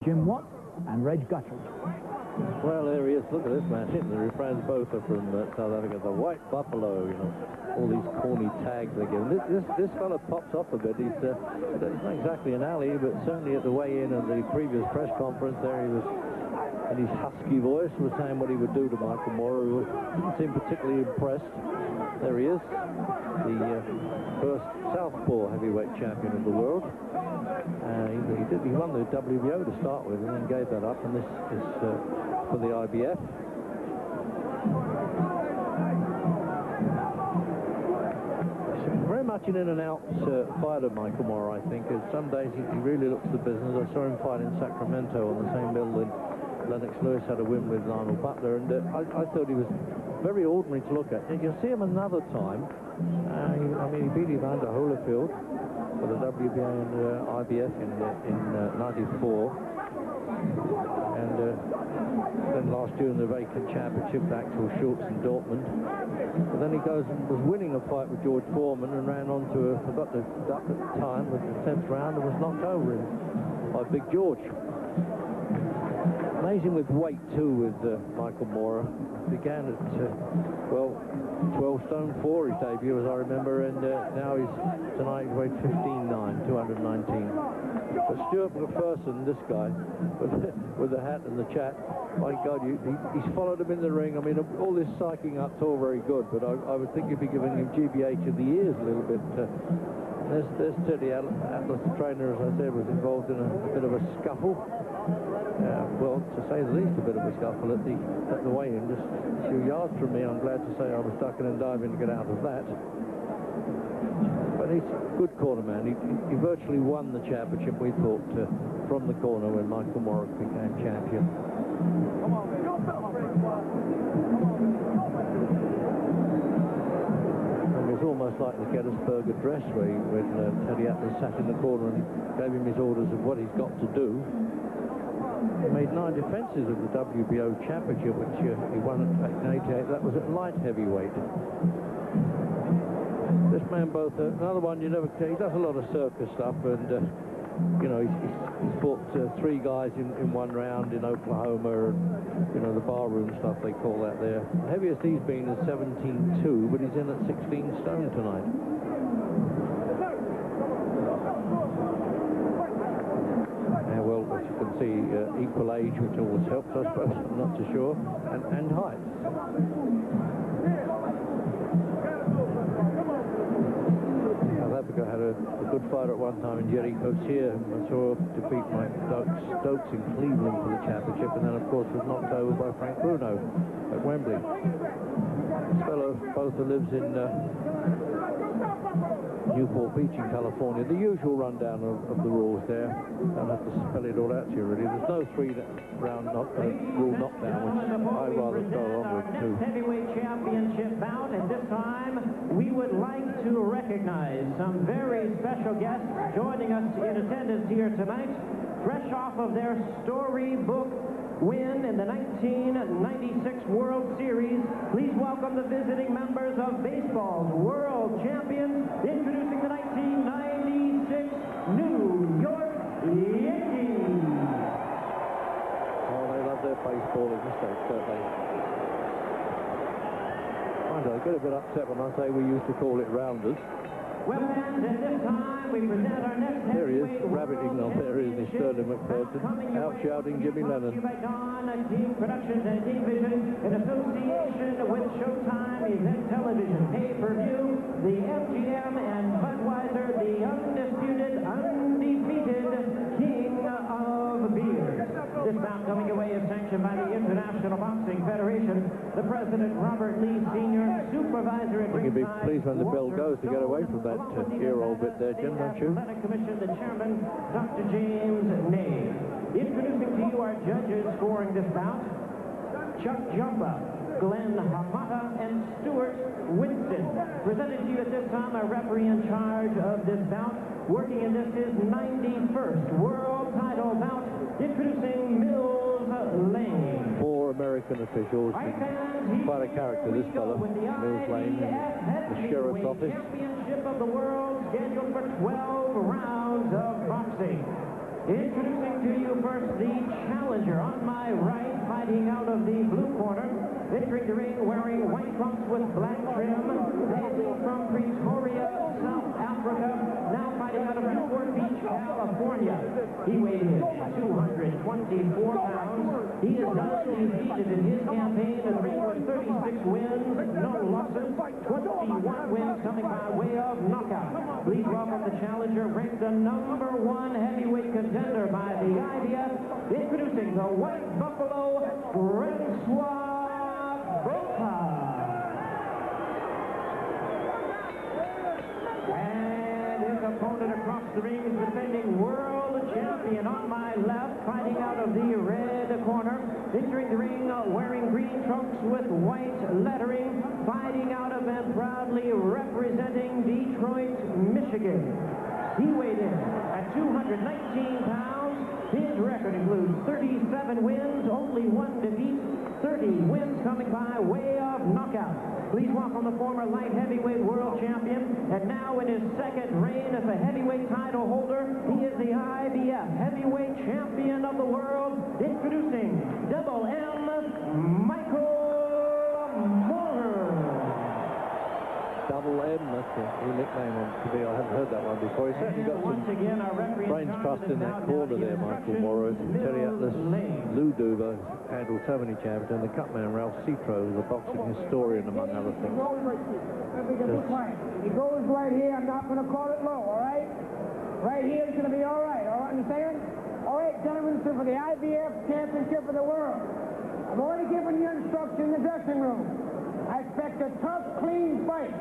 Jim Watt and Reg Guthrie. Well, there he is. Look at this man hitting the Frans Botha from South Africa. The white buffalo, you know, all these corny tags they give. This fella pops off a bit. He's not exactly an alley, but certainly at the weigh-in of the previous press conference there, he was, in his husky voice, was saying what he would do to Michael Moorer, who didn't seem particularly impressed. There he is, the first Southpaw heavyweight champion of the world. He won the WBO to start with and then gave that up, and this is for the IBF. Very much an in-and-out fighter, Michael Moorer, I think. Some days he really looks the business. I saw him fight in Sacramento on the same bill that Lennox Lewis had a win with Arnold Butler, and I thought he was very ordinary to look at. You can see him another time. He beat Evander Holyfield for the WBA and IBF in '94, and then last year in the vacant championship, Axel Schultz in Dortmund. But then he goes and was winning a fight with George Foreman and ran on to forgot the duck at the time, with the 10th round, and was knocked over by Big George. Amazing with weight too with Michael Moorer. Began at 12 stone 4 his debut, as I remember, and now tonight he's weighed 15.9, 219. But Stuart McPherson, this guy with the hat and the chat, my God, he's followed him in the ring. I mean, all this psyching up's all very good, but I would think you'd be giving him GBH of the ears a little bit. There's Teddy Atlas, the trainer, as I said, was involved in a bit of a scuffle. Well, to say the least, a bit of a scuffle at the weigh-in, just a few yards from me. I'm glad to say I was ducking and diving to get out of that. But he's a good corner man. He virtually won the championship, we thought, from the corner when Michael Moorer became champion. It's almost like the Gettysburg Address when Teddy Atlas sat in the corner and gave him his orders of what he's got to do. He made 9 defences of the WBO championship, which he won at 88. That was at light heavyweight. This man, Botha, another one you never. He does a lot of circus stuff, and you know, he's fought 3 guys in one round in Oklahoma, and you know, the barroom stuff they call that there. The heaviest he's been is 17.2, but he's in at 16 stone tonight. Well, as you can see, equal age, which always helps, I suppose, I'm not too sure, and height. South Africa had a good fighter at one time in Jerry Coetzee, whom I saw defeat Mike Stokes in Cleveland for the championship, and then, of course, was knocked over by Frank Bruno at Wembley. This fellow, Botha, lives in Newport Beach in California. The usual rundown of the rules there. Don't have to spell it all out to you, really. There's no 3-round rule knockdown, which I rather go along with, too. Heavyweight championship bout, and this time we would like to recognize some very special guests joining us in attendance here tonight, fresh off of their storybook win in the 1996 World Series. Please welcome the visiting members of baseball's world champions, introducing the 1996 New York Yankees. Oh, they love their baseball in the States, don't they? I get a bit upset when I say we used to call it rounders. Well, and at this time, we present our next There he is, rabbiting on there, isn't he, Sterling McPherson, out shouting Jimmy Lennon. Team Productions and Team Vision, in association with Showtime, Event Television, Pay-Per-View, the MGM and Budweiser, the undisputed, undefeated King of Beers. This bout coming away is sanctioned by the International Boxing Federation. The President, Robert Lee Sr., Supervisor at You'd be pleased when the bell goes to get away from that ear-roll bit there, Jim, don't you? Athletic Commission, the Chairman, Dr. James Ney. Introducing to you our judges scoring this bout: Chuck Jumba, Glenn Hamata, and Stuart Winston. Presented to you at this time, our referee in charge of this bout, working in this his 91st world title bout, introducing Mills Lane. 4 American officials, quite a character, this fellow, Mills Lane, in the sheriff's office. Championship of the world, scheduled for 12 rounds of boxing. Introducing to you first the challenger on my right, fighting out of the blue corner. Entering the ring wearing white trunks with black trim, hailing from Pretoria, South Africa, now fighting out of Newport Beach, California. He weighed in at 224 pounds. He is undefeated in his campaign and ring with 36 wins, no losses, 21 wins coming by way of knockout. Please welcome the challenger, ranked the #1 heavyweight contender by the IBF, introducing the White Buffalo, Frans Botha. And his opponent across the ring is defending world champion on my left, fighting out of the red corner. Entering the ring wearing green trunks with white lettering, fighting out of and proudly representing Detroit, Michigan. He weighed in at 219 pounds. His record includes 37 wins, only 1 defeat, 30 wins coming by way of knockout. Please welcome the former light heavyweight world champion, and now in his second reign as a heavyweight title holder, he is the IBF heavyweight champion of the world, introducing Double M, Michael Moorer. Double M, that's a new nickname on TV. I haven't heard that one before. He's certainly got some brains trust in that corner there, Michael Morrow. Terry Atlas, Lou Duva handled so many champions, and the cutman Ralph Citro, the boxing historian, among other things. He goes right here. I'm not going to call it low, all right? Right here is going to be all right, understand? All right, gentlemen, so for the IBF Championship of the world, I've already given you instruction in the dressing room. I expect a tough, clean fight.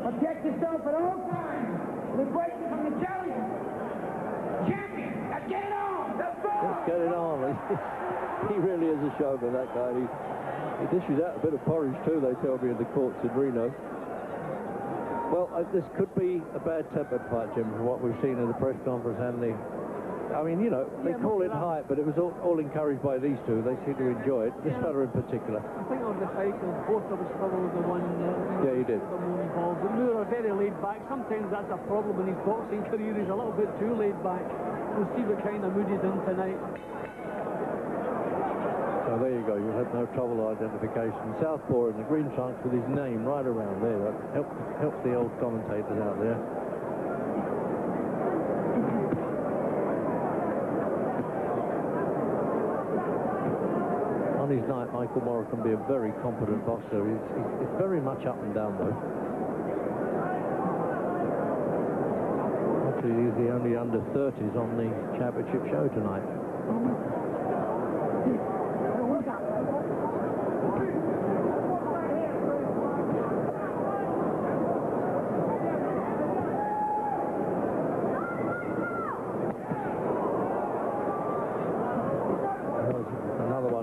Protect yourself at all times. The break from the challenger. Champion, let's get it on. Let's go. Let's get it on. He really is a showman, that guy. He dishes out a bit of porridge too, they tell me, in the courts in Reno. Well, this could be a bad-tempered fight, Jim, from what we've seen in the press conference and the... I mean, you know, they call it hype, but it was all encouraged by these two. They seem to enjoy it. This fella in particular. I think on the cycle, Botha was probably the one yeah, he did. more involved. But Moore are very laid back. Sometimes that's a problem in his boxing career. He's a little bit too laid back. We'll see what kind of mood he's in tonight. So there you go. You had no trouble identification. Southpaw in the green trunks with his name right around there. That helps the old commentators out there. On his night, Michael Morrow can be a very competent boxer. He's very much up and down, though. Actually, he's the only under-30s on the championship show tonight.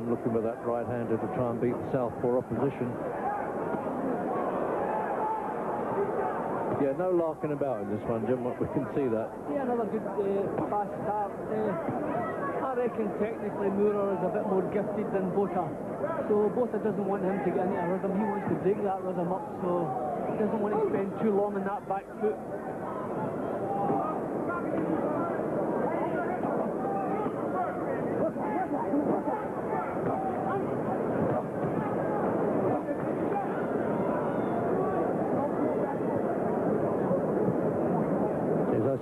Looking with that right-hander to try and beat the southpaw opposition. Yeah, no larking about in this one, Jim. We can see that. Yeah, another good fast start. I reckon technically Moore is a bit more gifted than Botha. So Botha doesn't want him to get into a rhythm. He wants to break that rhythm up, so he doesn't want to spend too long on that back foot.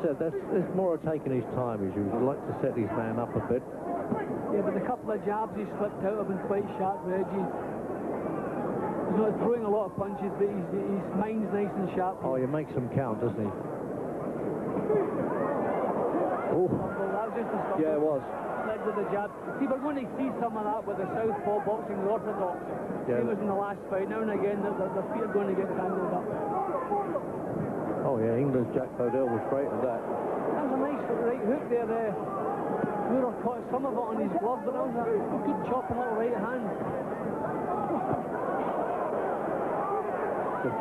That's more taking his time, as usual. Like to set his man up a bit. Yeah, but the couple of jabs he slipped out have been quite sharp edges. He's not throwing a lot of punches, but his mind's nice and sharp. Oh, he makes them count, doesn't he? Oh. Well, that was just a stumble. Yeah, it was. Led with the jab. See, we're going to see some of that with the southpaw boxing, the orthodox. Yeah. It was in the last fight. Now and again, the feet are going to get tangled up. Oh, yeah, England's Jack Bodell was great at that. That was a nice right hook there. Moore caught some of it on his glove, but that was a good chopping little right hand.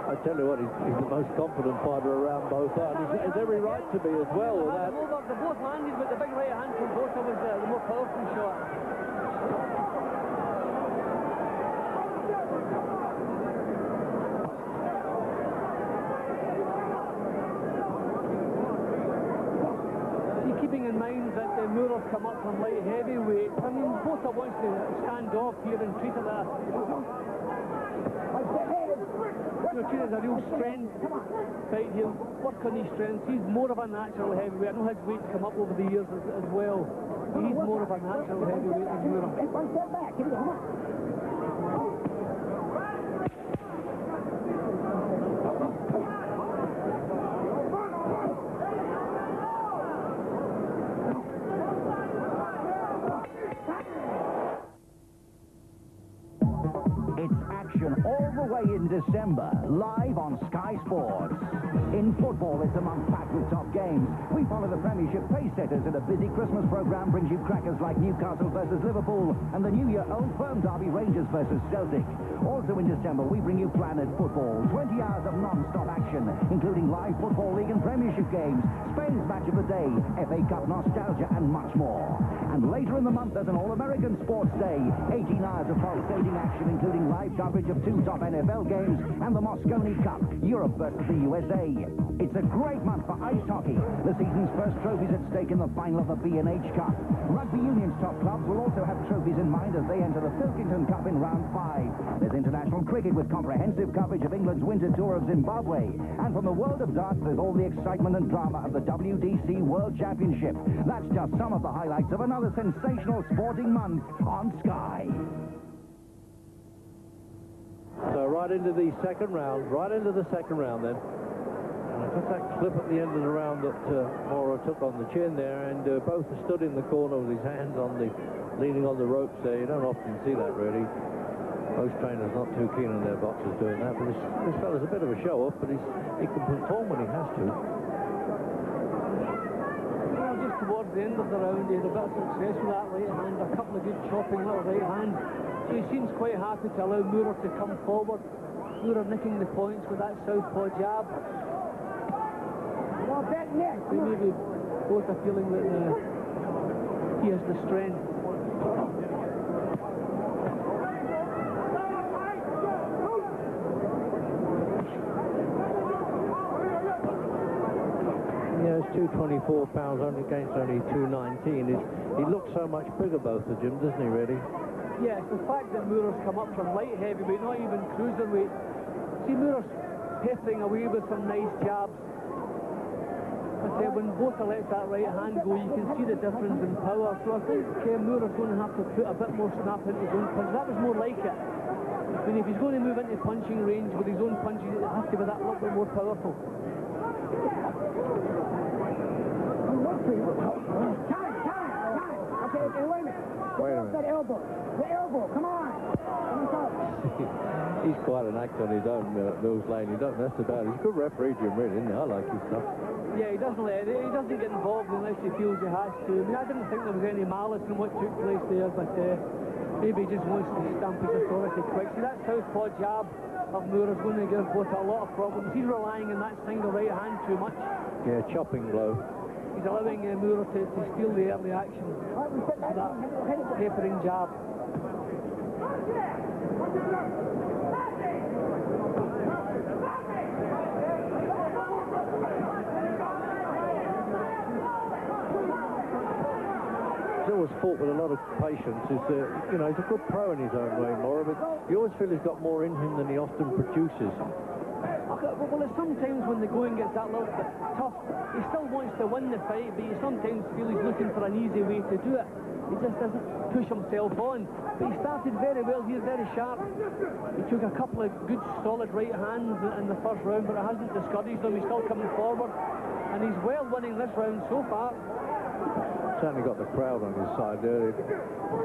I tell you what, he's the most confident fighter around Botha, and he has every right to be as well with that. They both landed, but the big right hand from Botha was the more powerful shot. Keeping in mind that Moore come up from light heavyweight. I mean, Botha wants to stand off here and treat it as treat it as a real strength fight. He'll work on his strengths. He's more of a natural heavyweight. I know his weight's come up over the years as well. He's more of a natural heavyweight than Moore. One step back. Come on. All the way in December, live on Sky Sports. In football, it's a month packed with top games. We follow the Premiership pace setters, and a busy Christmas programme brings you crackers like Newcastle versus Liverpool and the New Year Old Firm derby Rangers versus Celtic. Also in December, we bring you Planet Football. 20 hours of non-stop action, including live Football League and Premiership games, Spain's match of the day, FA Cup nostalgia, and much more. And later in the month, there's an All-American Sports Day. 18 hours of pulsating action, including live coverage of 2 top NFL games and the Mosconi Cup, Europe versus the USA. It's a great month for ice hockey. The season's first trophies at stake in the final of the B&H Cup. Rugby Union's top clubs will also have trophies in mind as they enter the Pilkington Cup in round 5. There's international cricket with comprehensive coverage of England's winter tour of Zimbabwe. And from the world of darts, there's all the excitement and drama of the WDC World Championship. That's just some of the highlights of another sensational sporting month on Sky. So right into the second round then. And I got that clip at the end of the round that Mora took on the chin there, and both stood in the corner with his hands on leaning on the ropes there. You don't often see that, really. Most trainers not too keen on their boxers doing that, but this fella's a bit of a show-off, but he can perform when he has to. Well, just towards the end of the round, he had a bit of success with that right hand, a couple of good chopping little right hands. So he seems quite happy to allow Moore to come forward. Moore nicking the points with that southpaw jab. Well, that neck. They maybe both are feeling that he has the strength. Yeah, it's 224 pounds against only 219. He looks so much bigger, both of them, doesn't he, really? Yes, the fact that Moore's come up from light heavyweight, not even cruiserweight. See, Moore's peppering away with some nice jabs. I say, when Botha lets that right hand go, you can see the difference in power. So I think Moore's going to have to put a bit more snap into his own punch. That was more like it. I mean, if he's going to move into punching range with his own punches, it has to be that little bit more powerful. Time. Okay, wait a minute. That elbow. The elbow, come on. He's quite an act on his own, Mills Lane. He don't mess about. He's a good referee, Jim Reed, isn't he? I like his stuff. Yeah, he doesn't get involved unless he feels he has to. I mean, I didn't think there was any malice in what took place there, but maybe he just wants to stamp his authority quick. See, that southpaw jab of Moore is going to give Botha a lot of problems. He's relying on that single right hand too much. Yeah, chopping blow. He's allowing Moore to steal the early action with that peppering jab. He's always fought with a lot of patience. He's a good pro in his own way, Mora, but you always feel he's got more in him than he often produces. Well, sometimes when the going gets that little bit tough, he still wants to win the fight, but you sometimes feel he's looking for an easy way to do it. He just doesn't push himself on. But he started very well here, very sharp. He took a couple of good, solid right hands in the first round, but it hasn't discouraged him. He's still coming forward, and he's well winning this round so far. Certainly got the crowd on his side there,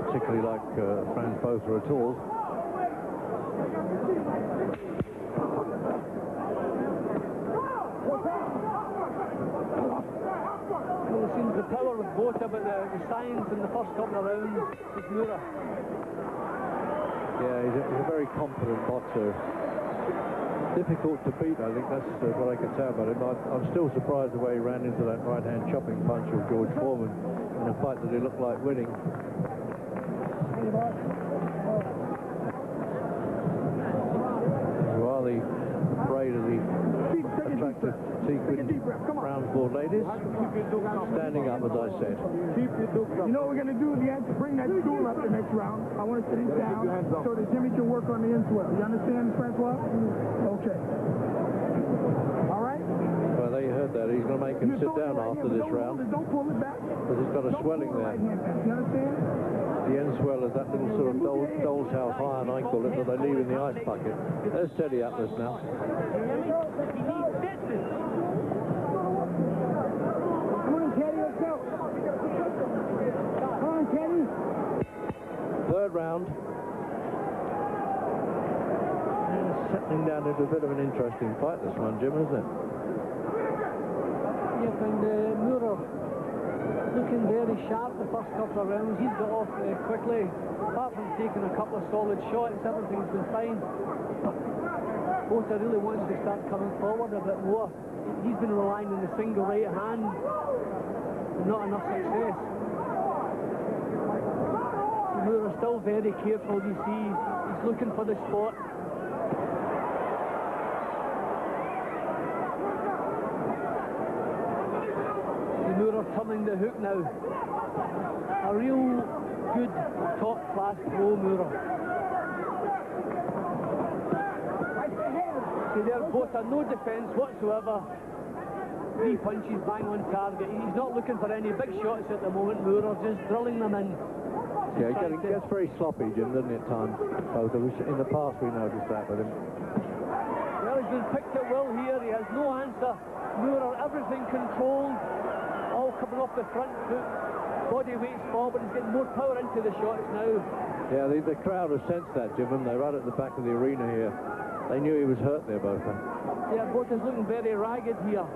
particularly like Frans Botha at all. Well, it seems the power of Botha, but the signs in the first couple of rounds is Moore. Yeah, he's a very competent boxer. Difficult to beat, I think that's what I can say about him. I'm still surprised the way he ran into that right-hand chopping punch of George Foreman in a fight that he looked like winning. Rather afraid of the to sequence round 4 ladies. Standing up, as I said. You know what we're going to do? You have to bring that stool up the next round. I want to sit it down so that Jimmy can work on the inswell. You understand, Francois? Okay. All right? Well, there you heard that. He's going to make him sit down after this round. Don't pull it back. Because he's got a swelling there. You understand? The end swell is that little sort of doll's house iron, I call it, that they leave in the ice bucket. There's Teddy Atlas now. Come on, Teddy, let's go. Come on, Teddy. Third round. And settling down into a bit of an interesting fight, this one, Jim, isn't it? Yep, and Moorer looking very sharp the first couple of rounds. He's got off quickly. Apart from taking a couple of solid shots, everything's been fine. Botha really wants to start coming forward a bit more. He's been relying on the single right hand. Not enough success. Moorer still very careful, you see. He's looking for the spot. Moorer turning the hook now. A real good top-class pro Moorer. See there, Botha, no defence whatsoever. 3 punches bang on target. He's not looking for any big shots at the moment, Moorer, just drilling them in. Yeah, he gets very sloppy, Jim, doesn't he, at times? Both of us. In the past, we noticed that with him. Well, he's been picked at will here. He has no answer. Moorer, everything controlled. All coming off the front foot, body weights forward, he's getting more power into the shots now. Yeah, the crowd has sensed that, Jim, and they're right at the back of the arena here. They knew he was hurt there, Botha. Yeah, Botha's looking very ragged here.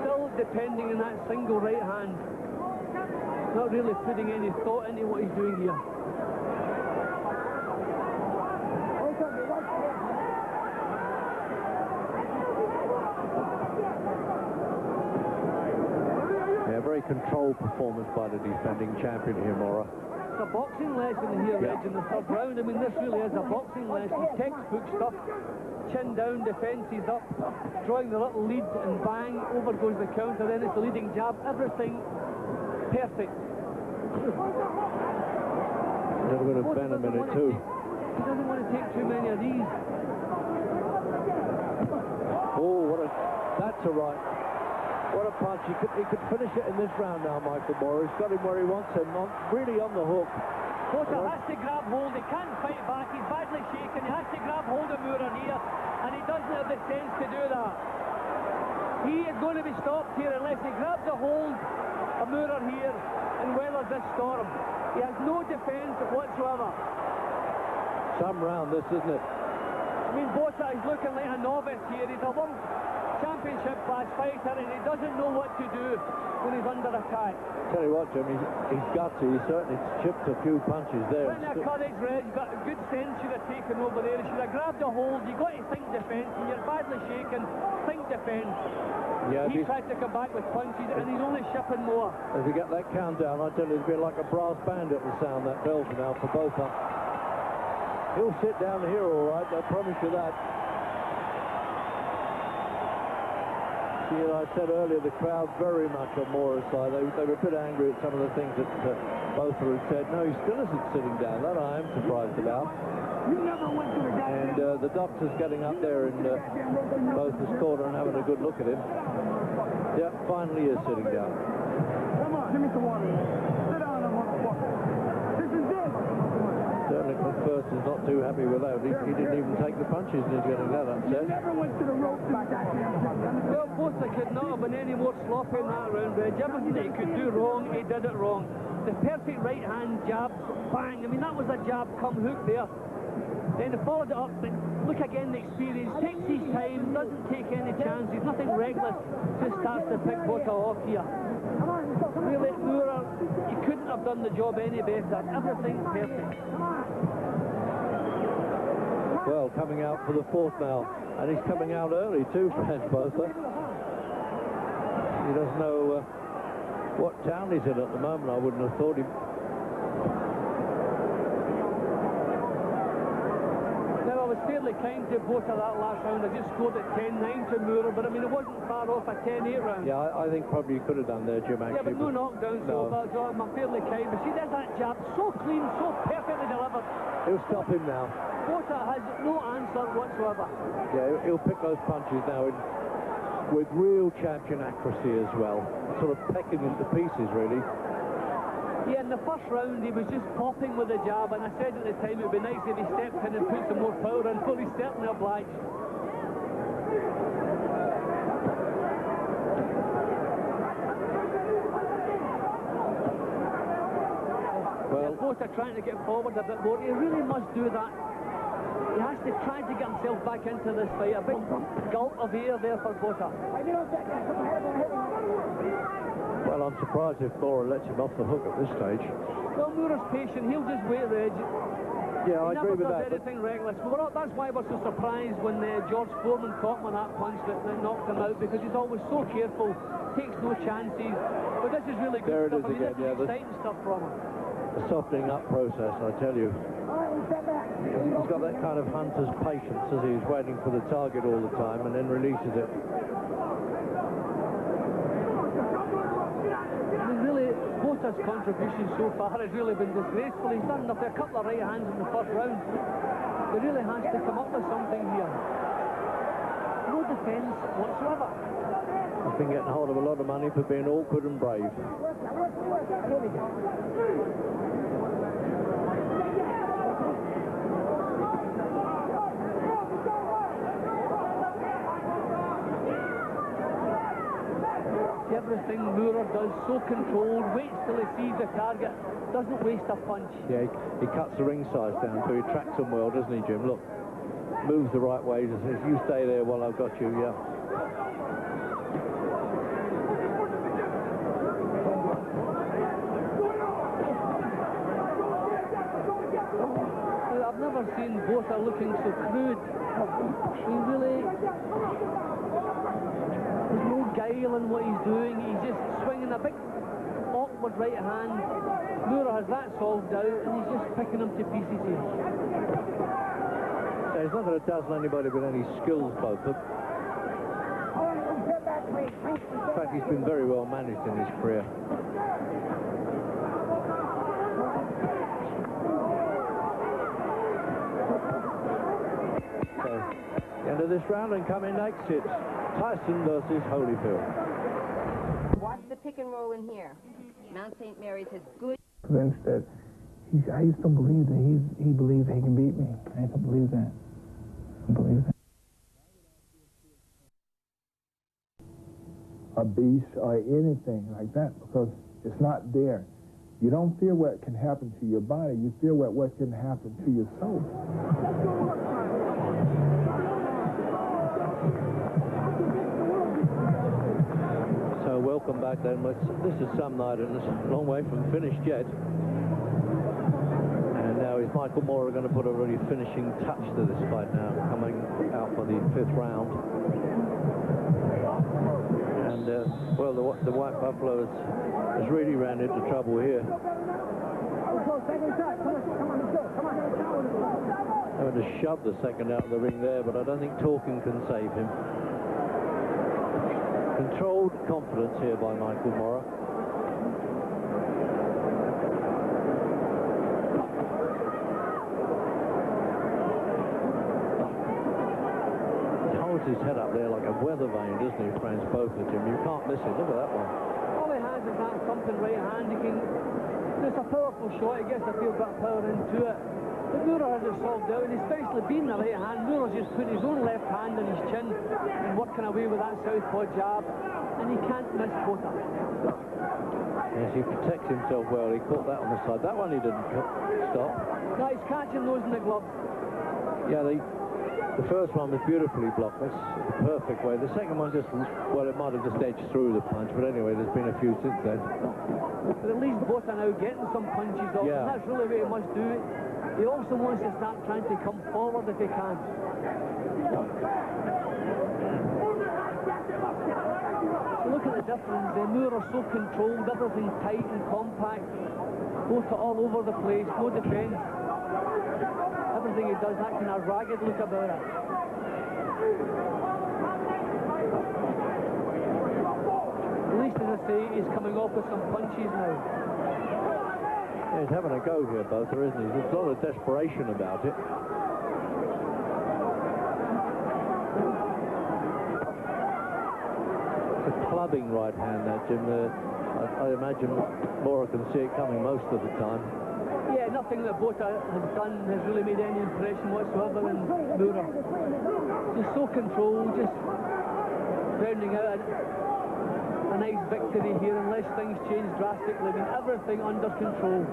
Still depending on that single right hand. Not really putting any thought into what he's doing here. Very controlled performance by the defending champion here, Mora. It's a boxing lesson here, Reg, in the third round. I mean, this really is a boxing lesson. Textbook stuff. Chin down, defences up, drawing the little lead, and bang, over goes the counter. Then it's the leading jab. Everything perfect. A little bit of venom in it too. He doesn't want to take too many of these. Oh, that's a right. What a punch. He could finish it in this round now, Michael Moore. He's got him where he wants him, really on the hook. Botha has to grab hold. He can't fight back. He's badly shaken. He has to grab hold of Moorer here, and he doesn't have the sense to do that. He is going to be stopped here unless he grabs a hold of Moorer here and weathers this storm. He has no defence whatsoever. Some round this, isn't it? I mean, Botha is looking like a novice here. He's a world championship class fighter, and he doesn't know what to do when he's under attack. Tell you what, Jim, he's gutsy. He certainly chipped a few punches there. When that courage, Red, you've got a good sense should have taken over there. He should have grabbed a hold. You've got to think defence, and you're badly shaken. Think defence. Yeah, he tried to come back with punches, and he's only shipping more. As we get that countdown, I tell you, it'll be like a brass band at the sound, that bell now for Botha. He'll sit down here all right, I promise you that. I said earlier, the crowd very much on Mora's side. They were a bit angry at some of the things that Botha had said. No, he still isn't sitting down. That I am surprised about. And the doctor's getting up there in Botha's corner and having a good look at him. Yep, finally is sitting down. Come on, give me some water. Sit down, motherfucker. This is it. Certainly McPherson is not too happy with that. He didn't even take the punches and he's getting that upset. You never went to the ropes like that. Well, Botha could not have been any more sloppy in that round, Reg. Everything that he could do wrong, he did it wrong. The perfect right hand jab, bang. I mean, that was a jab come hook there. Then he followed it up, but look again, the experience. Takes his time, doesn't take any chances, nothing reckless. Just starts to pick Botha off here. Really, Moorer, he couldn't have done the job any better. Everything's perfect. Well, coming out for the fourth now, and he's coming out early too, Frans Botha. He doesn't know what town he's in at the moment. I wouldn't have thought him. Now, I was fairly kind to Botha that last round. I just scored at 10-9 to Moore, but I mean, it wasn't far off a 10-8 round. Yeah, I think probably you could have done there, Jim, actually. Yeah, but no knockdown, no. so I'm fairly kind. But see, there's that jab, so clean, so perfectly delivered. He'll stop him now. Botha has no answer whatsoever. Yeah, he'll pick those punches now with real champion accuracy as well. Sort of pecking into pieces, really. Yeah, in the first round he was just popping with a jab, and I said at the time it would be nice if he stepped in and put some more power in. Well, he's certainly obliged. Well, Botha trying to get forward a bit more. He really must do that. He has to try to get himself back into this fight. A big gulp of air there for Botha. Well, I'm surprised if Laura lets him off the hook at this stage. Well, Moore's patient. He'll just wait the edge. Yeah, I agree with that. He never does anything reckless. Well, that's why we're so surprised when George Foreman caught him on that punch that knocked him out, because he's always so careful, takes no chances. But this is really good stuff. I mean, this is exciting stuff from him. The softening up process, I tell you. He's got that kind of hunter's patience as he's waiting for the target all the time and then releases it. Botha's contribution so far has really been disgraceful. He's done a couple of right hands in the first round. He really has to come up with something here. No defence whatsoever. He's been getting hold of a lot of money for being awkward and brave. Everything Moore does so controlled, waits till he sees the target, doesn't waste a punch. Yeah, he cuts the ring size down, so he tracks them well, doesn't he, Jim? Look, moves the right way. If you stay there while I've got you, yeah. I've never seen Botha looking so crude. He really... There's no guile in what he's doing. He's just swinging a big, awkward right hand. Moore has that solved out, and he's just picking him to pieces here. So he's not going to dazzle anybody with any skills, Botha. In fact, he's been very well managed in his career. So, the end of this round, and coming next, it's Tyson versus Holyfield. Watch the pick and roll in here. Mount St. Mary's has good... Convinced that I just don't believe that he believes that he can beat me. I just don't believe that. I don't believe that. A beast or anything like that, because it's not there. You don't fear what can happen to your body. You fear what can happen to your soul. Welcome back then. This is some night and it's a long way from finished yet. And now is Michael Moore going to put a really finishing touch to this fight now, coming out for the 5th round. And well, the White Buffalo has really ran into trouble here. Having to shove the second out of the ring there, but I don't think talking can save him. Controlled confidence here by Michael Moore. He holds his head up there like a weather vane, doesn't he, Frans Botha, Jim? You can't miss it. Look at that one. All he has is that thumping right hand. It's a powerful shot. He gets a fair bit of power into it. But Moore has it solved out, and especially being the right hand, Moore's just put his own left hand on his chin and working away with that southpaw jab, and he can't miss Botha. Yes, he protects himself well. He caught that on the side. That one he didn't stop. No, he's catching those in the glove. Yeah, the first one was beautifully blocked. That's the perfect way. The second one just, well, it might have just edged through the punch, but anyway, there's been a few since then. But at least Botha now getting some punches off, and that's really what he must do. He also wants to start trying to come forward if he can. So look at the difference. The Moore are so controlled, everything tight and compact. Botha all over the place, no defence. Everything he does, that kind of ragged look about it. At least, as I say, he's coming off with some punches now. Yeah, he's having a go here, Botha, isn't he? There's a lot of desperation about it. It's a clubbing right hand, that, Jim. I imagine Mora can see it coming most of the time. Yeah, nothing that Botha has done has really made any impression whatsoever in Mora. Just so controlled, just rounding out a nice victory here unless things change drastically. I mean, everything under control.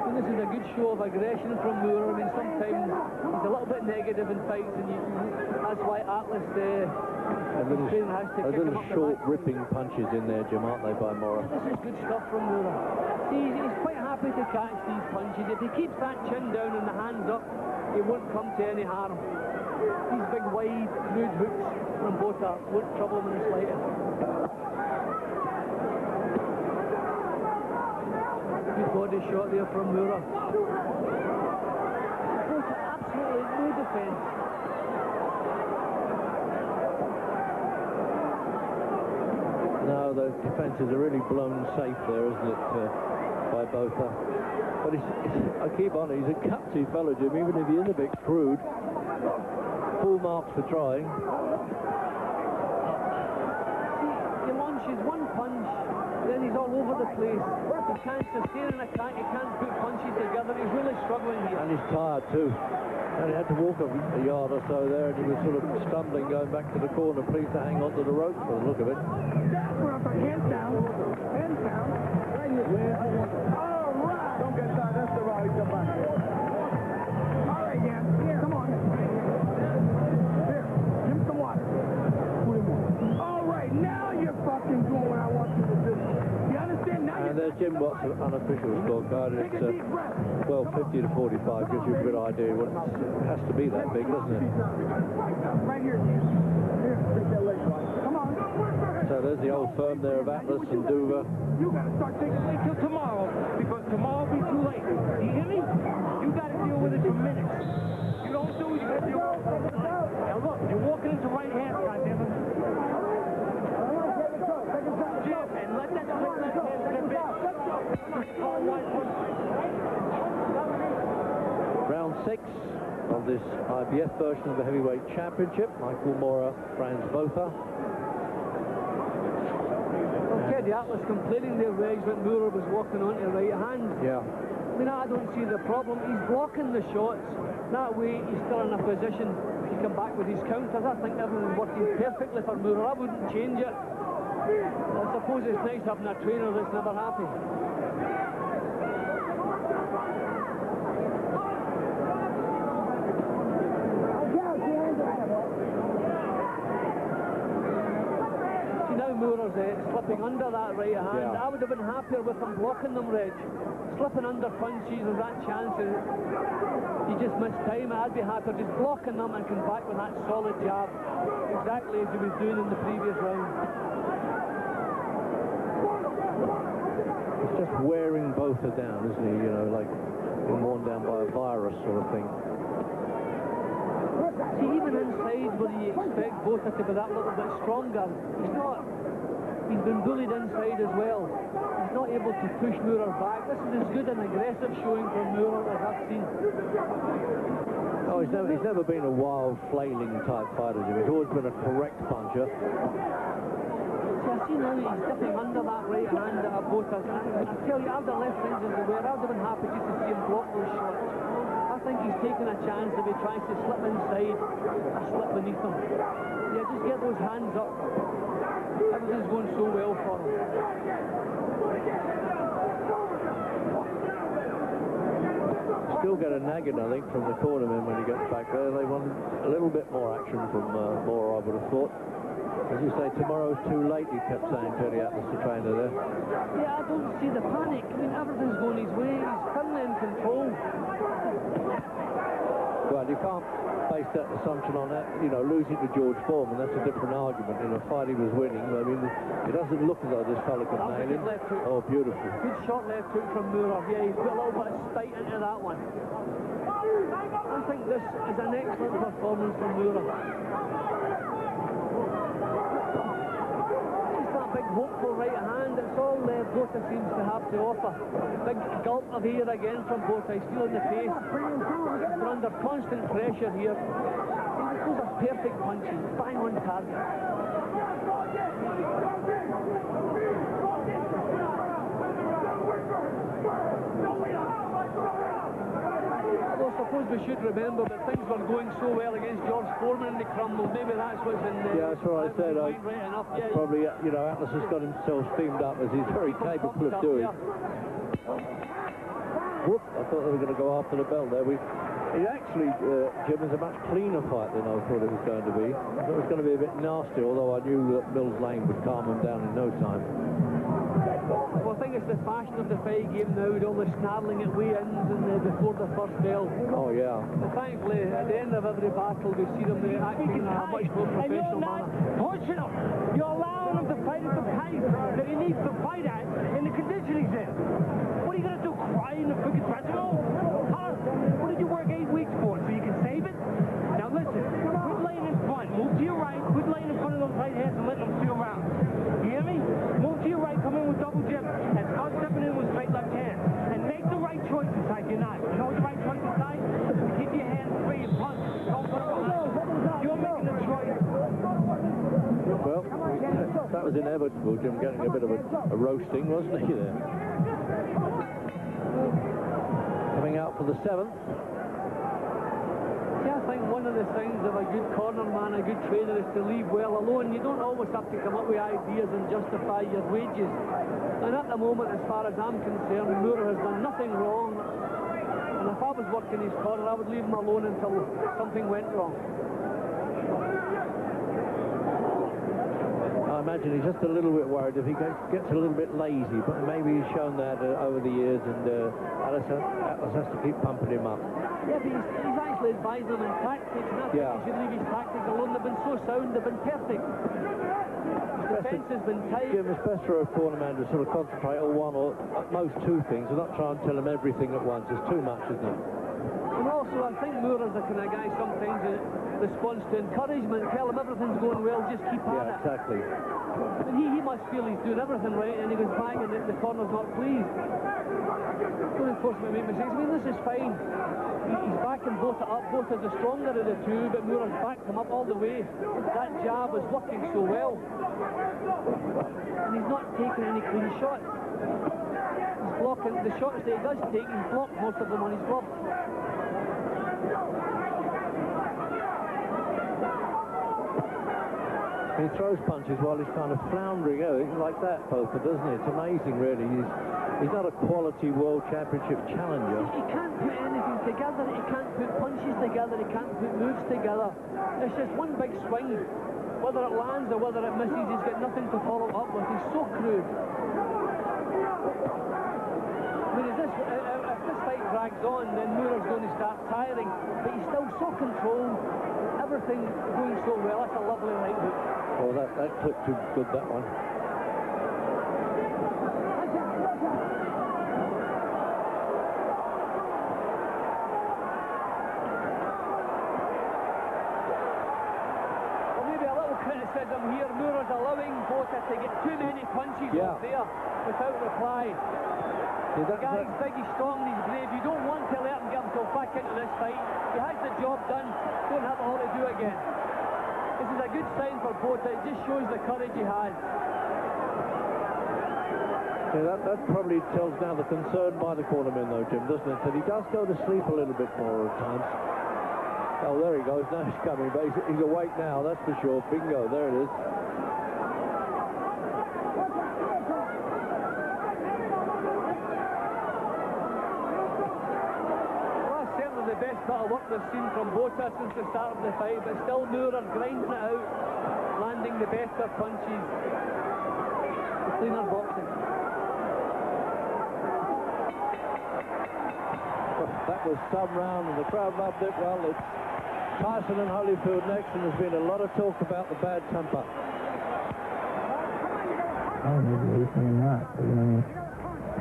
And this is a good show of aggression from Moore. I mean, sometimes he's a little bit negative in fights, and that's why Atlas A little short, ripping punches in there, Jim, aren't they, by Mora? This is good stuff from Mora. See, he's quite happy to catch these punches. If he keeps that chin down and the hands up, he won't come to any harm. These big, wide, crude hooks from Botha won't trouble him in the slightest. Good body shot there from Mora. Botha absolutely no defence. No, the defences are really blown safe there, isn't it, by Botha? But I keep on it, he's a gutsy fellow, Jim, even if he is a bit crude. Full marks for trying. See, he launches one punch, then he's all over the place. He can't sustain an attack, he can't put punches together. He's really struggling here. And he's tired too. And he had to walk a yard or so there, and he was sort of stumbling going back to the corner, pleased to hang on to the rope for the look of it. Hands down. Hands down. Right here. All right. Don't get tired. That's the rally. Come back. All right, Jan. Yeah. Come on. Here. Give me some water. All right. Now you're fucking doing what I want you to do. You understand? Now and there's Jim Watt's unofficial scorecard. It's 50 to 45. Gives you a good idea what it has to be that big, doesn't it? Right here, Jan. Here. Take that leg. Come on. So there's the old firm there of Atlas and Duva. You got to start taking it till tomorrow, because tomorrow will be too late. Do you hear me? You got to deal with it for minutes. You don't do it, you got to deal with it. Now look, you're walking into right hand, goddammit. Jim, and let that quick left hand slip in. Call one. Round 6 of this IBF version of the heavyweight championship. Michael Mora, Frans Botha. Okay, the Atlas complaining their legs when Moore was walking onto the right hand. Yeah. I mean, I don't see the problem. He's blocking the shots. That way, he's still in a position to come back with his counters. I think everything's working perfectly for Moore. I wouldn't change it. I suppose it's nice having a trainer that's never happy. Moore's slipping under that right hand. Yeah. I would have been happier with him blocking them, Reg. Slipping under punches, there's that chance he just missed time. I'd be happier just blocking them and come back with that solid jab, exactly as he was doing in the previous round. It's just wearing Botha down, isn't he? You know, like being worn down by a virus sort of thing. See, even inside where you expect Botha to be that little bit stronger, he's not. He's been bullied inside as well. He's not able to push Moore back. This is as good an aggressive showing from Moore as I've seen. Oh, he's never been a wild, flailing type fighter. He's always been a correct puncher. See, I see now he's dipping under that right hand at Botha. I tell you, after left hands in the way, I would have been happy just to see him block those shots. I think he's taking a chance if he tries to slip inside or slip beneath him. Yeah, just get those hands up. Everything's going so well for him. Still get a nagging, I think, from the cornermen when he gets back there. They want a little bit more action from Mora, I would have thought. As you say, tomorrow's too late, he kept saying to the Atlas, the trainer there. Yeah, I don't see the panic. I mean, everything's going his way. He's firmly in control. Well, you can't base that assumption on that, you know, losing to George Foreman. That's a different argument. In a fight he was winning. I mean, it doesn't look as though this fella could nail him. Oh, beautiful. Good shot left hook from Moore. Yeah, he's put a little bit of spite into that one. I think this is an excellent performance from Moore. Big hopeful right hand, it's all Botha seems to have to offer. Big gulp of air again from Botha, he's feeling the pace. They're under constant pressure here. Those are perfect punches, bang on target. Well, I suppose we should remember that things were going so well against George Foreman and they crumbled. Maybe that's what's in there. Yeah, that's what I said. Right enough. Yeah, probably, you know, Atlas has got himself steamed up as he's very capable of doing. Whoop, I thought they were going to go after the bell there. It actually, Jim, is a much cleaner fight than I thought it was going to be. I thought it was going to be a bit nasty, although I knew that Mills Lane would calm him down in no time. Well, I think it's the fashion of the fight game now, with all the snarling at weigh-ins and before the first bell. Oh, yeah. But thankfully, at the end of every battle, we see them acting in a much more professional manner. Pushing him. You're allowing him to fight at the pace that he needs to fight at in the condition he's in. What are you going to do, cry in the freaking dressing room? Huh? What did you work 8 weeks for? So you can save it? Now listen, quit laying in front. Move to your right. Quit laying in front of those right hands and letting them steal around. You hear me? Move to your right. Come in with double jab. And start stepping in with straight left hand. And make the right choice inside your knife. You know what the right choice inside? Keep your hands free and punch. Don't put them behind. You're making the choice. Well, that was inevitable, Jim, getting a bit of a roasting, wasn't he, there? Coming out for the 7th. Yeah, I think one of the signs of a good corner man, a good trainer, is to leave well alone. You don't always have to come up with ideas and justify your wages. And at the moment, as far as I'm concerned, Moore has done nothing wrong. And if I was working his corner, I would leave him alone until something went wrong. I imagine he's just a little bit worried if he gets a little bit lazy, but maybe he's shown that over the years, and Atlas has to keep pumping him up. Yeah, but he's actually advised them in tactics, and I think he should leave his tactics alone. They've been so sound, they've been perfect. His defence has been tight. Jim, it's best for a cornerman to sort of concentrate on one or at most two things, and not try and tell him everything at once. It's too much, isn't it? And also, I think Moore is the kind of guy sometimes that responds to encouragement. Tell him everything's going well, just keep at it. Yeah, exactly. And he must feel he's doing everything right, and he goes bang and the corner's not pleased. Don't force him to make mistakes. I mean, this is fine. He's backing Botha up. Botha's the stronger of the two, but Moore's backed him up all the way. That jab is working so well. And he's not taking any clean shots. He's blocking the shots that he does take, he's blocked most of them on his glove. He throws punches while he's kind of floundering out like that, Botha, doesn't he? It's amazing, really. He's not a quality World Championship challenger. He can't put anything together. He can't put punches together. He can't put moves together. It's just one big swing. Whether it lands or whether it misses, he's got nothing to follow up with. He's so crude. I mean, if this fight drags on, then Moore's going to start tiring. But he's still so controlled. Everything going so well. That's a lovely right hook. Oh, that clipped too good, that one. Well, maybe a little criticism here. Moore's allowing Botha to get too many punches up there without reply. The guy's big, he's strong, he's brave. You don't want to let him get himself back into this fight. He has the job done. Don't have it all to do again. This is a good sign for Botha. It just shows the courage he has. Yeah, that probably tells now the concern by the cornerman, though, Jim, doesn't it? That he does go to sleep a little bit more at times. Oh, there he goes. Now he's coming. But he's awake now, that's for sure. Bingo, there it is. The best bit of work we've seen from Botha since the start of the fight, but still Moore grinding it out, landing the better punches, the cleaner boxing. That was some round, and the crowd loved it. Well, it's Tyson and Holyfield next, and there's been a lot of talk about the bad temper. I don't know if he hates me or not, but you know what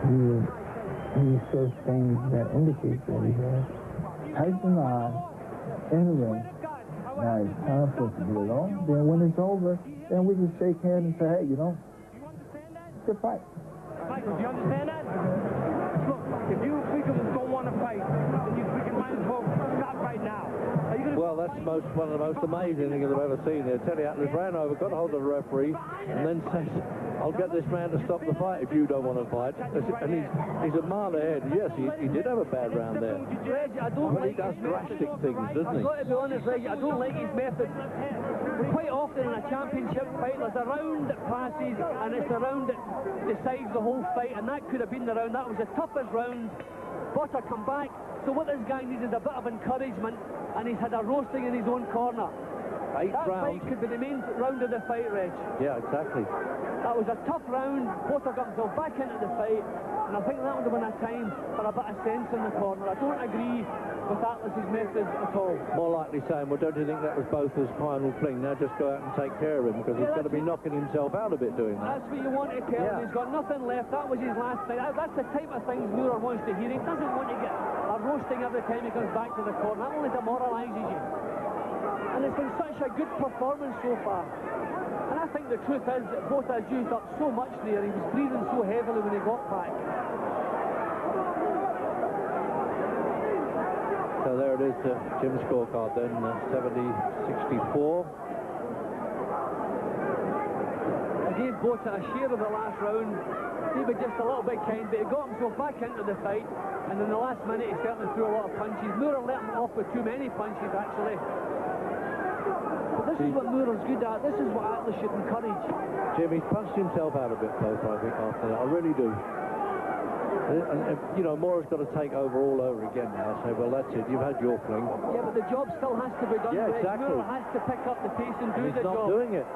I mean? He says things that indicate that he has. Tyson lies in the ring. Now it's time for us to get it on. Then when it's over, then we can shake hands and say, hey, you know, good fight. Michael, do you understand that? Look, if you freaking don't want to fight, then you freaking might as well stop right now. Well, that's one of the most amazing things I've ever seen there. Teddy Atlas ran over, got hold of the referee, and then says, I'll get this man to stop the fight if you don't want to fight. And he's a mile ahead. Yes, he did have a bad round there. Reg, I don't But he like does his drastic method. things, doesn't he? I've got to be honest, Reg, I don't like his method. Quite often in a championship fight, there's a round that passes, and it's the round that decides the whole fight, and that could have been the round. That was the toughest round. Botha come back. So what this guy needs is a bit of encouragement, and he's had a roasting in his own corner. That fight could be the main round of the fight, Reg. Yeah, exactly. That was a tough round. Botha got himself back into the fight, and I think that would have been a time for a bit of sense in the corner. I don't agree with Atlas's methods at all. More likely saying, well, don't you think that was Botha's final fling? Now just go out and take care of him, because he's going to be knocking himself out a bit doing that. That's what you want to tell him. He's got nothing left. That was his last fight. That's the type of things Moorer wants to hear. He doesn't want to get a roasting every time he comes back to the corner. That only demoralises you. And it's been such a good performance so far. And I think the truth is that Botha has used up so much there. He was breathing so heavily when he got back. So there it is, Jim's scorecard then, 70-64. I gave Botha a share of the last round. He was just a little bit kind, but he got himself back into the fight, and in the last minute he certainly threw a lot of punches. Moorer let him off with too many punches, actually. But this is what Moorer's good at. This is what Atlas should encourage. Jim, he's punched himself out a bit, both, I think, after that. I really do. And you know, Moore's got to take over all over again now. Say, well, that's it. You've had your fling. Yeah, but the job still has to be done. Yeah, exactly. Moorer has to pick up the pace and do He's the not job. doing it.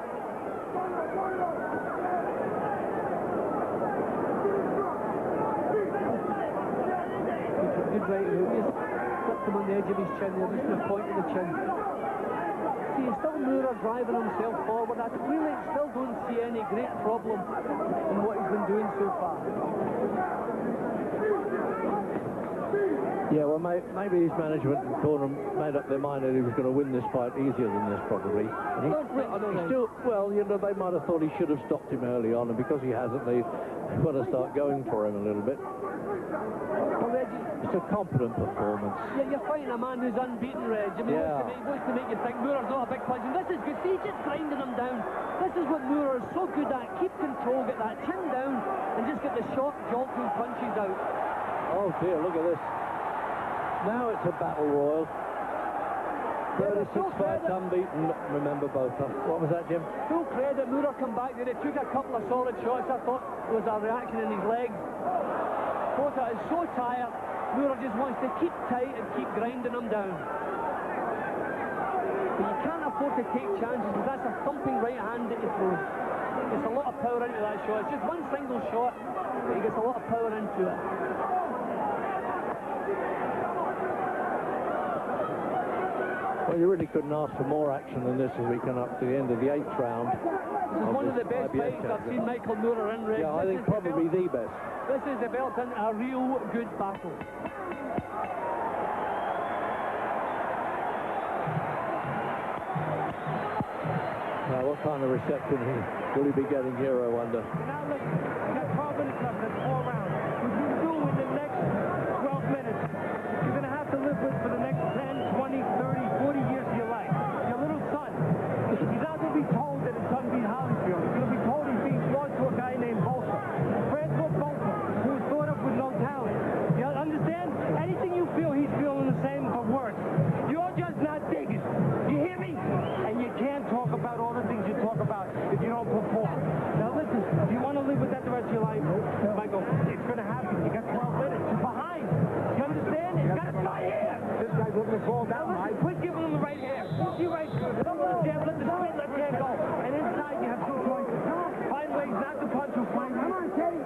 Good right hook. Just flipped him on the edge of his chin there, just the point of the chin. See, it's still Moorer driving himself forward. I really still don't see any great problem in what he's been doing so far. Yeah, well, maybe his management and corner made up their mind that he was going to win this fight easier than this, probably. And well, you know, they might have thought he should have stopped him early on, and because he hasn't, they've got to start going for him a little bit. Well, Reggie, it's a competent performance. Yeah, you're fighting a man who's unbeaten, Reg. I mean, Yeah. he wants to make you think Moorer's not a big punch. And this is good. See, he's just grinding him down. This is what Moorer is so good at. Keep control, get that chin down, and just get the short, jolting punches out. Oh, dear, look at this. Now it's a battle royal. 36 fights unbeaten, remember Botha. What was that, Jim? Full credit, Moorer come back there. He took a couple of solid shots. I thought there was a reaction in his legs. Botha is so tired. Moorer just wants to keep tight and keep grinding him down. But you can't afford to take chances, because that's a thumping right hand that he throws. Gets a lot of power into that shot. It's just one single shot, but he gets a lot of power into it. Well, you really couldn't ask for more action than this as we come up to the end of the 8th round. This is one of the best fights I've seen Michael Moorer in, Reg. Yeah, I think probably the best. This is developing a real good battle. Now, what kind of reception will he be getting here, I wonder? Now look, you got 12 minutes left, that's 4 rounds. What you do in the next 12 minutes, you're going to have to live with for the next 10, 20, 30, 40 years of your life. Your little son, he's not going to be told that his son beat Holyfield. He's going to be told he's being lost to a guy named Botha. Frans Botha, who was thought of with no talent. You understand? Anything you feel, he's feeling the same, but worse. You're just not digging. You hear me? And you can't talk about all the things you talk about if you don't perform. Now listen, if you want to live with that the rest of your life, Michael, it's going to happen. You got 12 minutes. You're behind. You understand? It's got to start here. This guy's looking to fall down. Now listen, quit giving him the right hand. See right. Don't let the jab, let the straight left hand go. And inside you have two choices. Find ways not to punch or find ways. Come on, Teddy.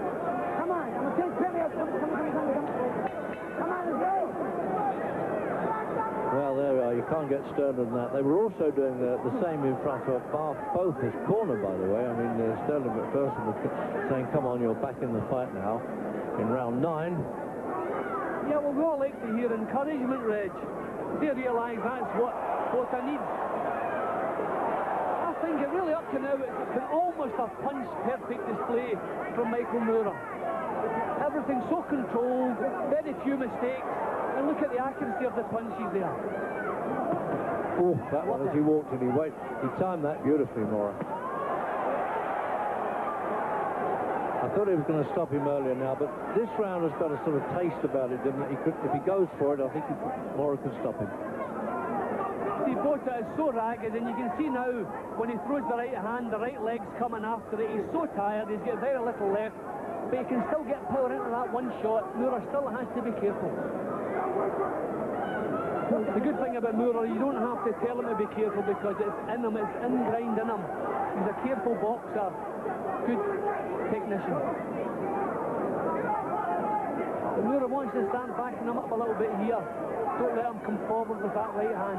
Come on. I'm going to take Billy up. Come on, let's go. can't get sterner than that. They were also doing the same in front of Botha's corner, by the way. I mean, Sterling McPherson was saying, come on, you're back in the fight now in round 9. Yeah, well, we all like to hear encouragement, Reg. They realise that's what Botha needs. I think it really up to now, it's been almost a punch-perfect display from Michael Moore. Everything's so controlled, very few mistakes, and look at the accuracy of the punches there. Oh, that one as he walked in, he timed that beautifully, Moore. I thought he was going to stop him earlier now, but this round has got a sort of taste about it, didn't it? If he goes for it, I think Moore could stop him. See, Botha is so ragged, and you can see now when he throws the right hand, the right leg's coming after it. He's so tired, he's got very little left, but he can still get power into that one shot. Moore still has to be careful. The good thing about Moore, you don't have to tell him to be careful because it's in him, it's ingrained in him. He's a careful boxer, good technician. The Moore wants to stand backing him up a little bit here. Don't let him come forward with that right hand.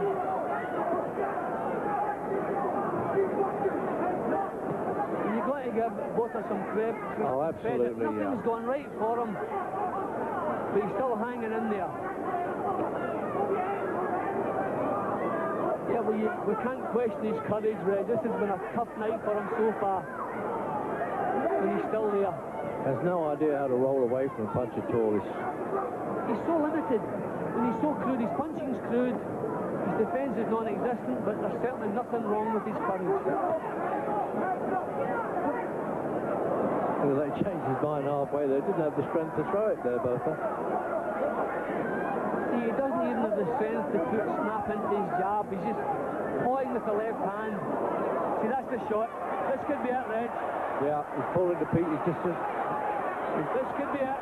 And you've got to give Botha some credit. Oh, absolutely, Nothing's gone right for him, but he's still hanging in there. Yeah, well, we can't question his courage, Reg. This has been a tough night for him so far. And he's still there. Has no idea how to roll away from a punch at all. He's so limited. And he's so crude. His punching's crude. His defence is non-existent, but there's certainly nothing wrong with his courage. Well, they changed his mind halfway. They didn't have the strength to throw it there, Botha. See, he doesn't even have the strength to put snap into his jab. He's just pawing with the left hand. See, that's the shot. This could be it, Reg. Yeah, he's pulling the peak. This could be it.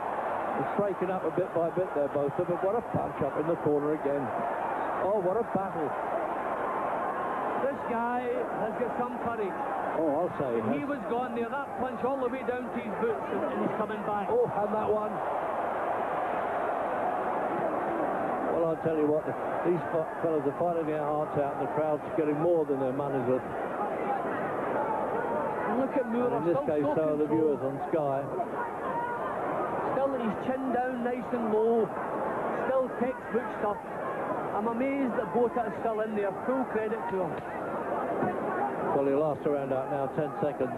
He's breaking up a bit by bit there, Botha, but what a punch up in the corner again. Oh, what a battle. This guy has got some courage. Oh, I'll say. He was gone there. That punch all the way down to his boots, and he's coming back. Oh, and that one. Well, I'll tell you what, these fellas are fighting their hearts out, and the crowd's getting more than their money's worth. Look at Moore. In this case, so are the viewers on Sky. Still, his chin down nice and low. Still textbook stuff. I'm amazed that Botha is still in there. Full credit to him. Well, he'll last around out now, 10 seconds.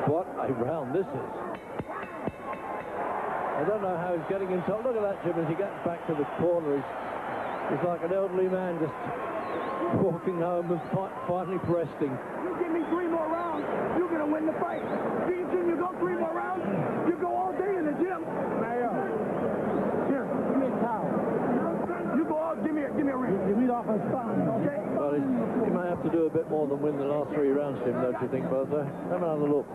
What a round this is. I don't know how he's getting into it. Look at that, Jim, as he gets back to the corner. He's like an elderly man just walking home and finally resting. You give me 3 more rounds, you're going to win the fight. Do you think you go 3 more rounds? You go all day in the gym. Mayo, here, give me a towel. You go out, give me a ring. You read off his spine, okay? Well, he might have to do a bit more than win the last 3 rounds, Jim, don't you think, Botha? Have another look.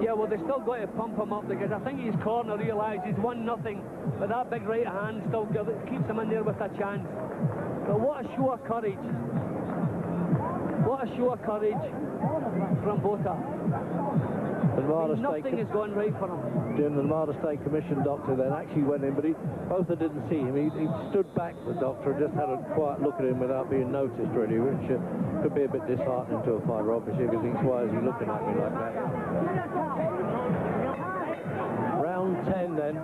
Yeah, well, they still got to pump him up because I think his corner realises 1-0, but that big right hand still keeps him in there with a chance. But what a show of courage. What a show of courage from Botha. Nothing has gone right for him. Jim, the Nevada State Commission doctor then actually went in, but Botha didn't see him. He stood back, the doctor, and just had a quiet look at him without being noticed, really, which could be a bit disheartening to a fighter, obviously, because he thinks, why is he looking at me like that? Round 10, then.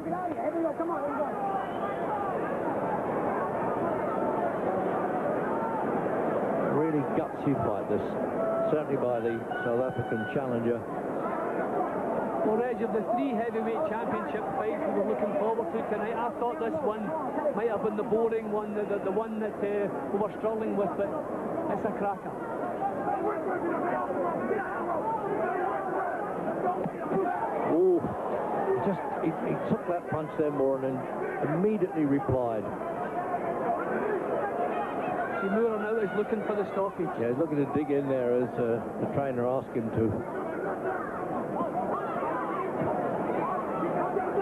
Really gutsy fight, this. Certainly by the South African challenger. Well, Reg, of the 3 heavyweight championship fights we were looking forward to tonight, I thought this one might have been the boring one, the one that we were struggling with, but it's a cracker. Oh, he took that punch there, Moore, and then immediately replied. See, Moore now is looking for the stoppage. Yeah, he's looking to dig in there as the trainer asked him to.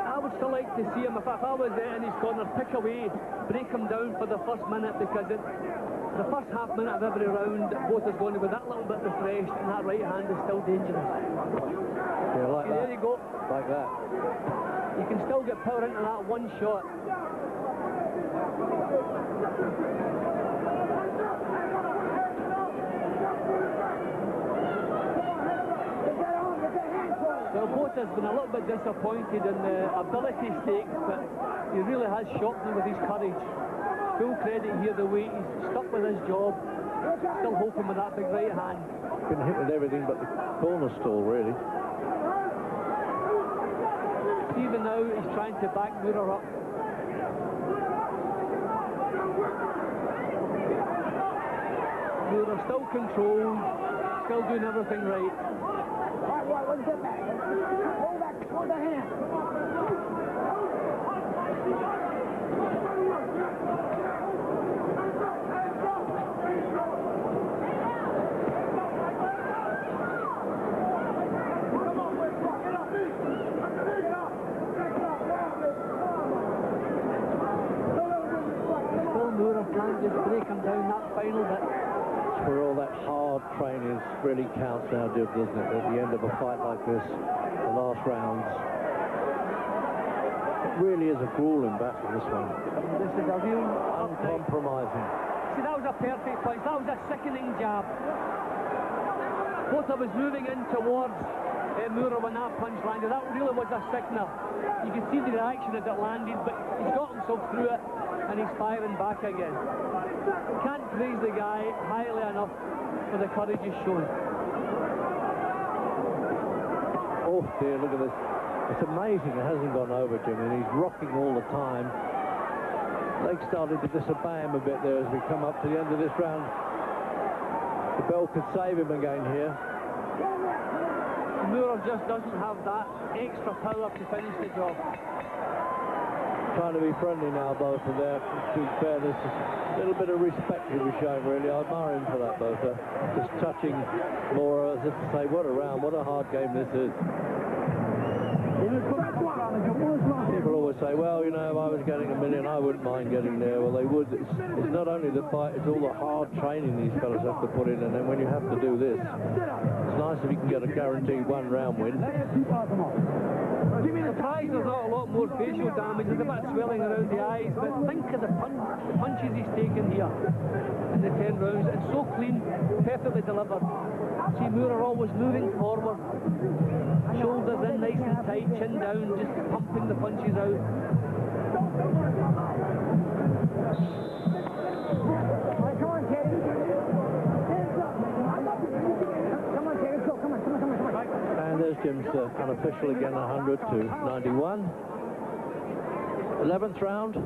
I would still like to see him, if I was there in his corner, pick away, break him down for the first minute, because the first half minute of every round, Botha's going to be that little bit refreshed, and that right hand is still dangerous. Yeah, like that. There you go. Like that. You can still get power into that one shot. Well, Botha's been a little bit disappointed in the ability stake, but he really has shocked me with his courage. Full credit here, the way he's stuck with his job, still hoping with that big right hand. Been hit with everything but the corner stall, really. Even now, he's trying to back Moorer up. Moorer still controlled, still doing everything right. Let's get back. Hold back. Hold the hand. Still Moorer can't just break him down that final bit. Where all that hard training really counts now, doesn't it? At the end of a fight like this, the last rounds. It really is a grueling battle, this one. This is a real uncompromising. See, that was a perfect punch. That was a sickening jab. Botha was moving in towards Moorer when that punch landed. That really was a sickener. You could see the reaction as it landed, but he's got himself through it, and he's firing back again. Can't praise the guy highly enough for the courage he's shown. Oh dear, look at this. It's amazing it hasn't gone over, Jim, and he's rocking all the time. Legs started to disobey him a bit there as we come up to the end of this round. The bell could save him again here. Moorer just doesn't have that extra power to finish the job. Trying to be friendly now, Botha there. To fairness, a little bit of respect he was showing, really. I admire him for that, Botha. Just touching Laura as if to say, what a round, what a hard game this is. People always say, well, you know, if I was getting $1 million, I wouldn't mind getting there. Well, they would. It's not only the fight, it's all the hard training these fellas have to put in, and then when you have to do this, it's nice if you can get a guaranteed one-round win. Surprised there's not a lot more facial damage. There's a bit of swelling around the eyes, but think of the punches he's taken here in the 10 rounds. It's so clean, perfectly delivered. See Moorer always moving forward, shoulders in nice and tight, chin down, just pumping the punches out. Come on, Teddy. Come on, Teddy. Go. Come on. And there's Jim's unofficial again, 100 to 91. 11th round.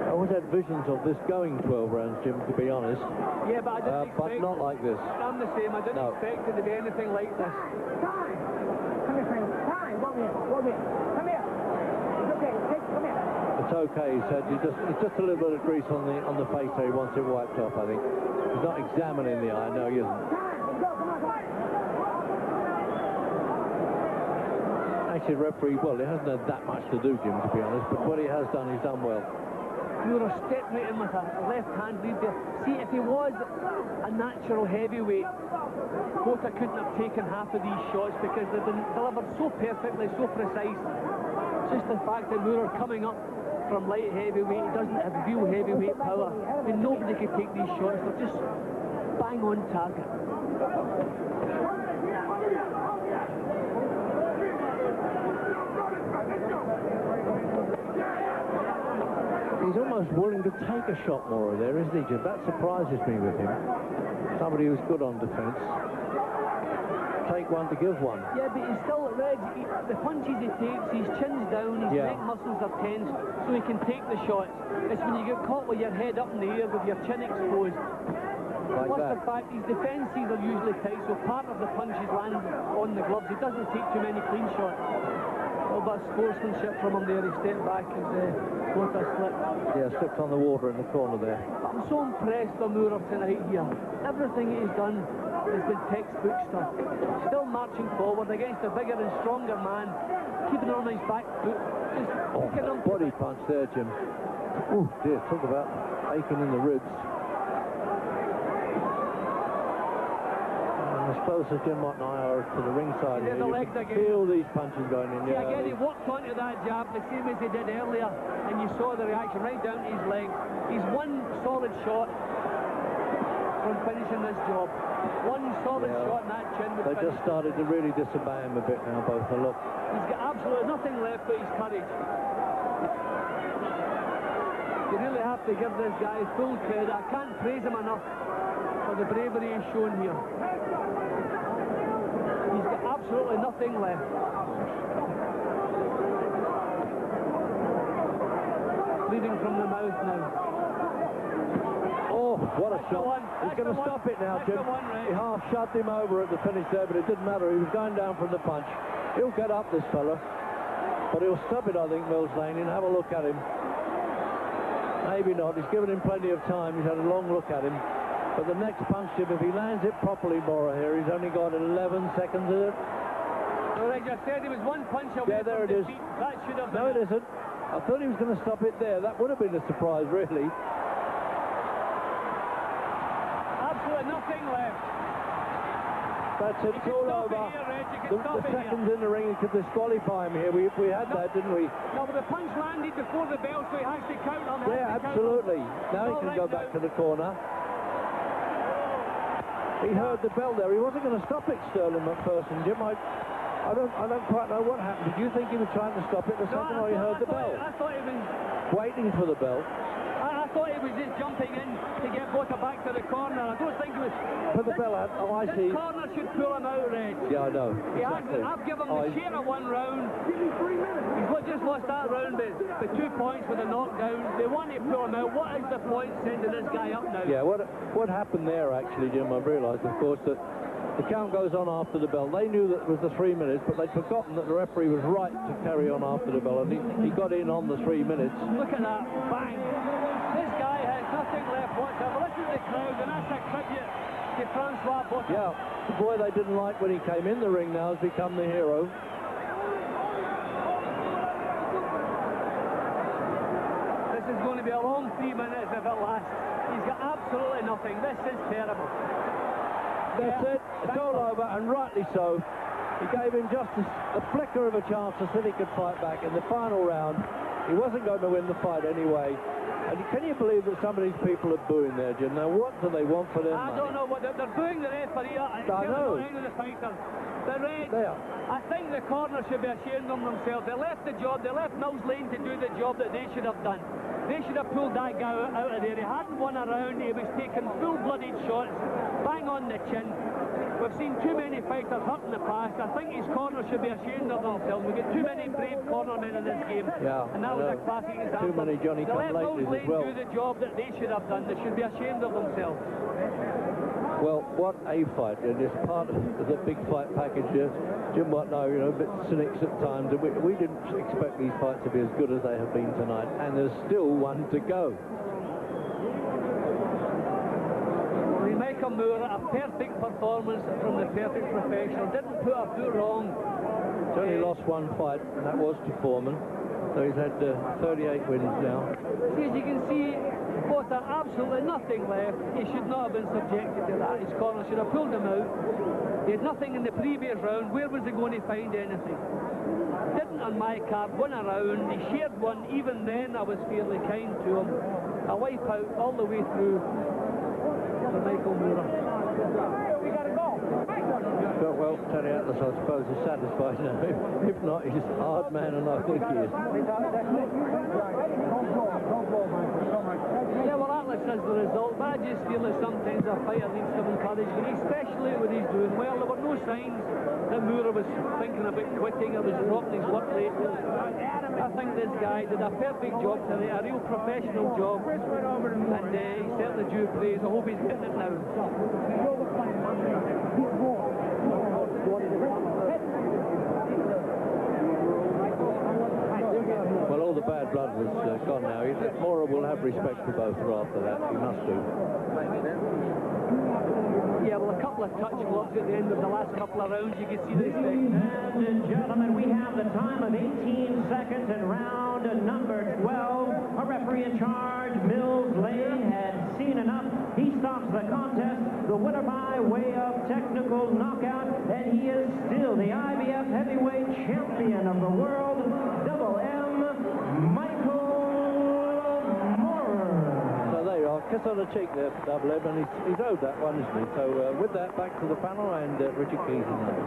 I always had visions of this going 12 rounds, Jim, to be honest. Yeah, but I didn't expect... But not like this. I'm the same. I didn't expect it to be anything like this. Time. Come here, Frans. Time. Go here. Come here. It's okay. Come here. It's okay, he said. It's just a little bit of grease on the face there. He wants it wiped off, I think. He's not examining the eye. No, he isn't. Time. Go. Come on. Actually, referee, well, it hasn't had that much to do, Jim, to be honest. But what he has done, he's done well. Moorer stepped right in with a left-hand lead there. See, if he was a natural heavyweight, Botha couldn't have taken half of these shots because they've been delivered so perfectly, so precise. Just the fact that Moorer coming up from light heavyweight, he doesn't have real heavyweight power. I mean, nobody could take these shots. They're just bang on target. He's almost willing to take a shot more there, isn't he, Jim? That surprises me with him. Somebody who's good on defence. Take one to give one. Yeah, but he's still at edge. The punches he takes, his chin's down, his neck muscles are tense, so he can take the shots. It's when you get caught with your head up in the air with your chin exposed. Like Plus that. the fact his defences are usually tight, so part of the punches land on the gloves. He doesn't take too many clean shots. A little bit of sportsmanship from him there. He stepped back as Botha slipped. Yeah, slipped on the water in the corner there. But I'm so impressed with Moorer tonight here. Everything he's done has been textbook stuff. Still marching forward against a bigger and stronger man, keeping on his back foot. Just Body punch there, Jim. Oh dear, talk about aching in the ribs. As close as Jim Mott and I are to the ringside here, you can feel these punches going in. Yeah, again, he walked onto that jab the same as he did earlier, and you saw the reaction right down to his legs. He's one solid shot from finishing this job. One solid shot in that chin. They just started to really disobey him a bit now, Botha. Look. He's got absolutely nothing left but his courage. You really have to give this guy full credit. I can't praise him enough for the bravery he's shown here. He's got absolutely nothing left. Bleeding from the mouth now. Oh, what a shot. He's going to stop it now, Jim. He half shoved him over at the finish there, but it didn't matter. He was going down from the punch. He'll get up, this fella. But he'll stop it, I think, Mills Lane, and have a look at him. Maybe not. He's given him plenty of time. He's had a long look at him. But the next punch, Jim, if he lands it properly, Botha here, he's only got 11 seconds of it. Well, I just said he was one punch away. Yeah, there it is. That should have been. No, it isn't. I thought he was going to stop it there. That would have been a surprise, really. Absolutely nothing left. That's it. It's all over. The seconds in the ring, he could disqualify him here. We had that, didn't we? No, but the punch landed before the bell, so he has to count on that. Yeah, absolutely. Now he can go back to the corner. He heard the bell there. He wasn't going to stop it, Sterling McPherson, Jim. I don't quite know what happened. Did you think he was trying to stop it the second or he heard the bell? I thought he was waiting for the bell. I thought he was just jumping in to get Botha back to the corner. I don't think he was. Put the bell out. Oh, I see. This corner should pull him out, Red. Yeah, I know. Exactly. I've given him the share of one round. He's just lost that round, but the 2 points with a knockdown. They want to pull him out. What is the point sending this guy up now? Yeah, what happened there, actually, Jim, I've realised, of course, that the count goes on after the bell. They knew that it was the 3 minutes, but they'd forgotten that the referee was right to carry on after the bell, and he got in on the 3 minutes. Look at that. Bang. This guy has nothing left whatsoever. Listen to the crowd, and that's a tribute to Frans Botha. Yeah, the boy they didn't like when he came in the ring now has become the hero. This is going to be a long 3 minutes if it lasts. He's got absolutely nothing. This is terrible. That's it. It's all over, and rightly so. He gave him just a flicker of a chance to see if he could fight back in the final round. He wasn't going to win the fight anyway. And can you believe that some of these people are booing there, Jim? Now, what do they want for their money? I don't know what they're booing the referee. I know. The fighters. The Reds. There. I think the corner should be ashamed of themselves. They left the job. They left Mills Lane to do the job that they should have done. They should have pulled that guy out of there. He hadn't won a round. He was taking full-blooded shots, bang on the chin. We've seen too many fighters hurt in the past. I think his corner should be ashamed of themselves. We've got too many brave cornermen in this game. Yeah, and that was a classic example. Too many Johnny come latelys as well. They let Mills Lane do the job that they should have done. They should be ashamed of themselves. Well, what a fight, and it's part of the big fight package. Jim Watt, no, you know, a bit cynics at times, and we didn't expect these fights to be as good as they have been tonight, and there's still one to go. Michael Moore, a perfect performance from the perfect professional. Didn't put a foot wrong. He's only lost one fight, and that was to Foreman. So he's had 38 wins now. See, as you can see, Botha absolutely nothing left. He should not have been subjected to that. His corner should have pulled him out. He had nothing in the previous round. Where was he going to find anything? Didn't on my card, won a round. He shared one. Even then, I was fairly kind to him. A wipe out all the way through for Michael Moore. We gotta go. Well, Terry Atlas, I suppose, is satisfied now. If not, he's a hard man, and I think he is. Yeah, well, Atlas says the result, but I just feel that sometimes a fighter needs some encouragement, especially when he's doing well. There were no signs that Moore was thinking about quitting or was dropping his work rate. I think this guy did a perfect job today, a real professional job, and he's certainly due praise. I hope he's getting it now. Well, all the bad blood was gone now. Mora will have respect for Botha after that. He must do. Yeah, well, a couple of touch blocks at the end of the last couple of rounds, you can see the respect. And gentlemen, we have the time of 18 seconds in round number 12. A referee in charge, Mills Lane, had seen enough. He stops the contest. the winner by way of technical knockout, and he is still the IBF heavyweight champion of the world, Double M, Michael Moorer. So there you are, kiss on the cheek there for Double M, and he's owed that one, isn't he? So with that, back to the panel and Richard Keys in there.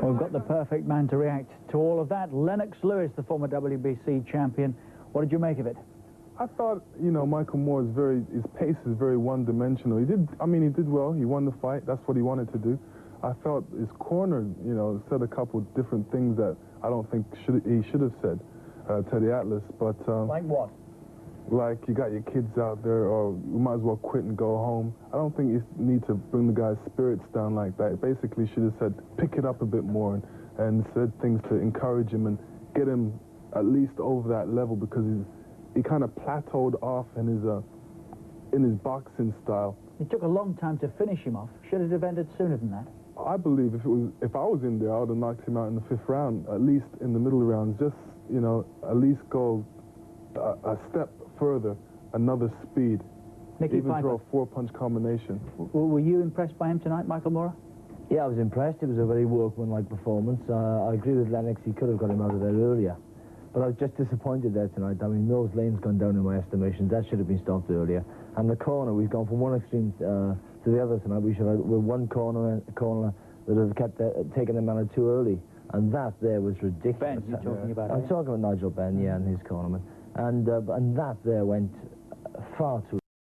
Well, we've got the perfect man to react to all of that. Lennox Lewis, the former WBC champion. What did you make of it? I thought, you know, Michael Moore's his pace is very one-dimensional. He did well. He won the fight. That's what he wanted to do. I felt his corner, you know, said a couple different things that I don't think he should have said to the Atlas. But like what? Like, you got your kids out there, or you might as well quit and go home. I don't think you need to bring the guy's spirits down like that. Basically, should have said, pick it up a bit more, and said things to encourage him and get him at least over that level, because he kind of plateaued off in his boxing style. It took a long time to finish him off. Should it have ended sooner than that? I believe if I was in there, I would have knocked him out in the 5th round, at least in the middle rounds. Just, you know, at least go a step further, another speed. Nicky even Piper. throw a 4-punch combination. Were you impressed by him tonight, Michael Moorer? Yeah, I was impressed. It was a very workmanlike performance. I agree with Lennox. He could have got him out of there earlier. But I was just disappointed there tonight. I mean, Mill's lane's gone down in my estimation. That should have been stopped earlier. And the corner, we've gone from one extreme to the other tonight. We're one corner that have kept taking the man too early. And that there was ridiculous. Ben, you're talking about I'm talking about Nigel Benn, yeah, and his cornerman. And that there went far too